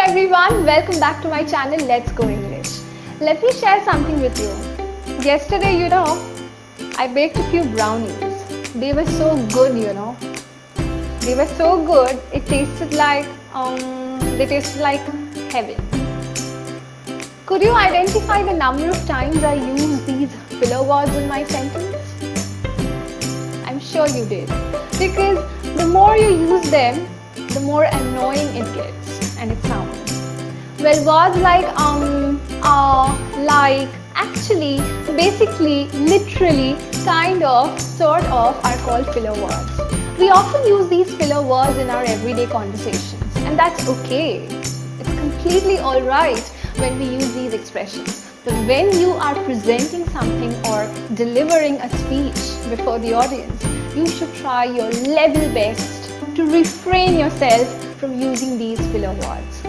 everyone, welcome back to my channel Let's Go English. Let me share something with you. Yesterday, I baked a few brownies. They were so good, They were so good. It tasted like heaven. Could you identify the number of times I used these filler words in my sentence? I'm sure you did. Because the more you use them, the more annoying it gets and it sounds. Well, words like like, actually, basically, literally, kind of, sort of are called filler words. We often use these filler words in our everyday conversations, and that's okay. It's completely alright when we use these expressions. But when you are presenting something or delivering a speech before the audience, you should try your level best to refrain yourself from using these filler words.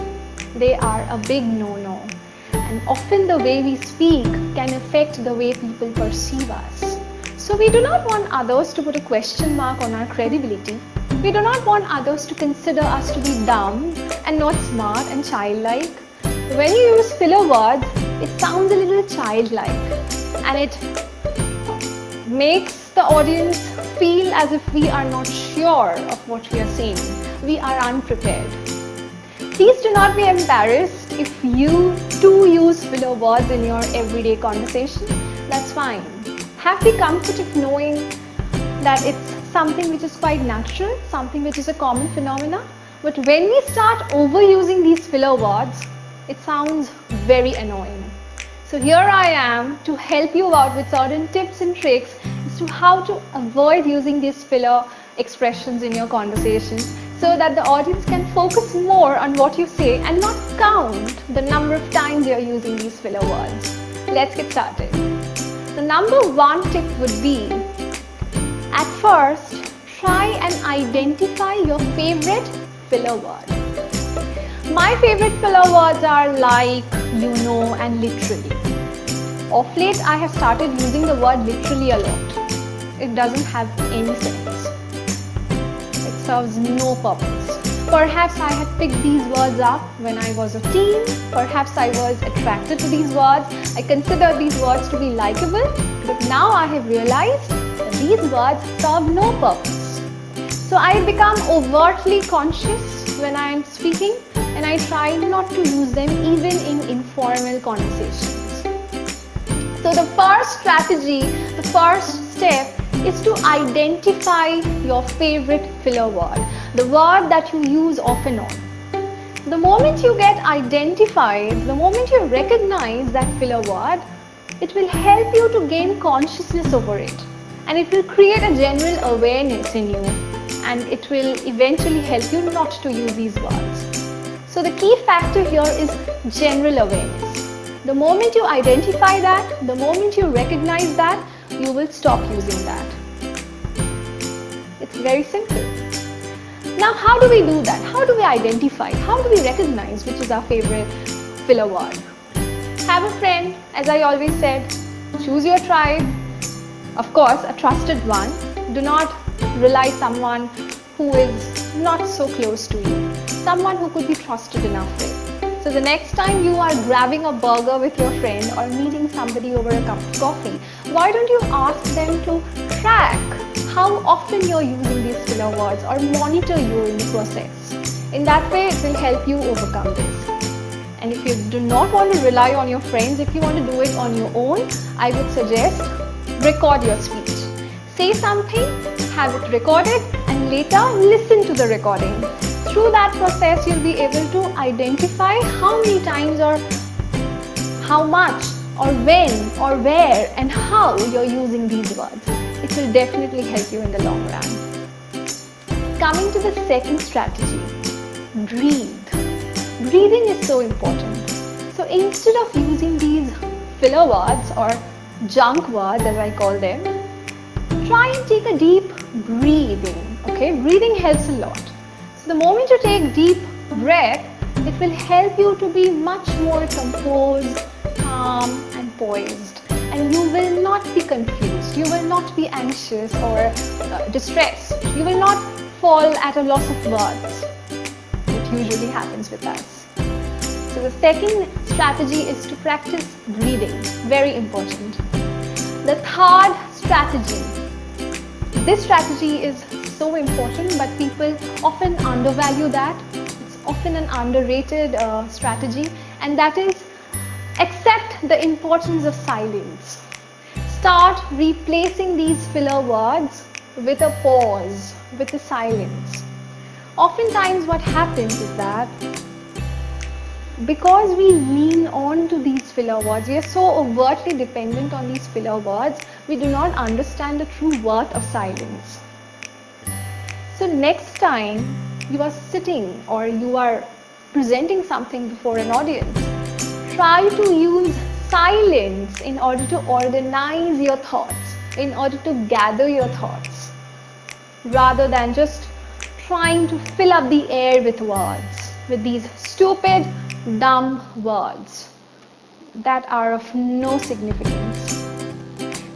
They are a big no-no, and often the way we speak can affect the way people perceive us. So we do not want others to put a question mark on our credibility. We do not want others to consider us to be dumb and not smart and childlike. When you use filler words, it sounds a little childlike, and it makes the audience feel as if we are not sure of what we are saying. We are unprepared. Please do not be embarrassed if you too use filler words in your everyday conversation. That's fine. Have the comfort of knowing that it's something which is quite natural, something which is a common phenomena. But when we start overusing these filler words, it sounds very annoying. So here I am to help you out with certain tips and tricks as to how to avoid using these filler expressions in your conversations so that the audience can focus more on what you say and not count the number of times you're using these filler words. Let's get started. The number one tip would be, at first, try and identify your favorite filler word. My favorite filler words are like, and literally. Of late, I have started using the word literally a lot. It doesn't have any sense. It serves no purpose. Perhaps I had picked these words up when I was a teen. Perhaps I was attracted to these words. I consider these words to be likable. But now I have realized that these words serve no purpose. So I become overtly conscious when I am speaking, and I try not to use them even in informal conversations. So the first strategy, the first step is to identify your favorite filler word, the word that you use off and on. The moment you get identified, the moment you recognize that filler word, it will help you to gain consciousness over it, and it will create a general awareness in you, and it will eventually help you not to use these words. So the key factor here is general awareness. The moment you identify that, the moment you recognize that, you will stop using that. It's very simple. Now, how do we do that? How do we identify? How do we recognize which is our favorite filler word? Have a friend, as I always said. Choose your tribe. Of course, a trusted one. Do not rely on someone who is not so close to you. Someone who could be trusted enough with. So the next time you are grabbing a burger with your friend or meeting somebody over a cup of coffee, why don't you ask them to track how often you're using these filler words or monitor you in the process. In that way, it will help you overcome this. And if you do not want to rely on your friends, if you want to do it on your own, I would suggest record your speech. Say something, have it recorded, and later listen to the recording. Through that process, you'll be able to identify how many times or how much or when or where and how you're using these words. It will definitely help you in the long run. Coming to the second strategy, breathe. Breathing is so important. So instead of using these filler words or junk words as I call them, try and take a deep breathing. Okay, breathing helps a lot. So the moment you take deep breath, it will help you to be much more composed, calm and poised. And you will not be confused. You will not be anxious or distressed. You will not fall at a loss of words. It usually happens with us. So the second strategy is to practice breathing. Very important. The third strategy. This strategy is so important, but people often undervalue that. It's often an underrated strategy, and that is accept the importance of silence. Start replacing these filler words with a pause, with a silence. Oftentimes what happens is that because we lean on to these filler words, we are so overtly dependent on these filler words, we do not understand the true worth of silence. So next time you are sitting or you are presenting something before an audience, try to use silence in order to organize your thoughts, in order to gather your thoughts, rather than just trying to fill up the air with words, with these stupid, dumb words that are of no significance.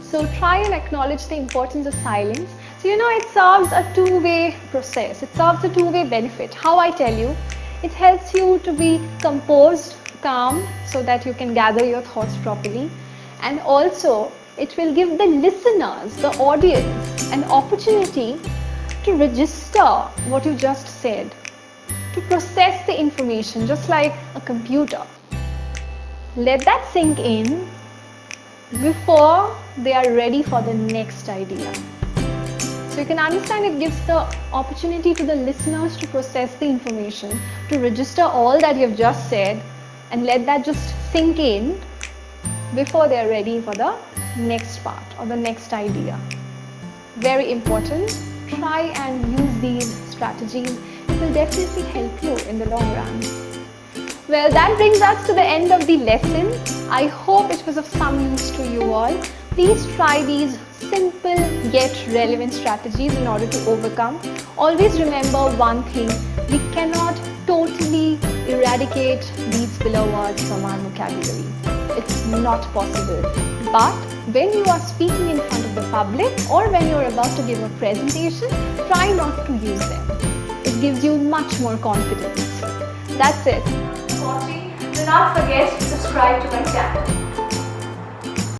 So try and acknowledge the importance of silence. So it serves a two-way process. It serves a two-way benefit. How I tell you, it helps you to be composed, calm, so that you can gather your thoughts properly. And also, it will give the listeners, the audience, an opportunity to register what you just said, to process the information just like a computer. Let that sink in before they are ready for the next idea. So you can understand it gives the opportunity to the listeners to process the information, to register all that you've just said, and let that just sink in before they are ready for the next part or the next idea. Very important. Try and use these strategies. It will definitely help you in the long run. Well, that brings us to the end of the lesson. I hope it was of some use to you all. Please try these simple yet relevant strategies in order to overcome. Always remember one thing, we cannot totally eradicate these filler words from our vocabulary. It's not possible. But when you are speaking in front of the public or when you're about to give a presentation, try not to use them. It gives you much more confidence. That's it. Watching. Do not forget to subscribe to my channel.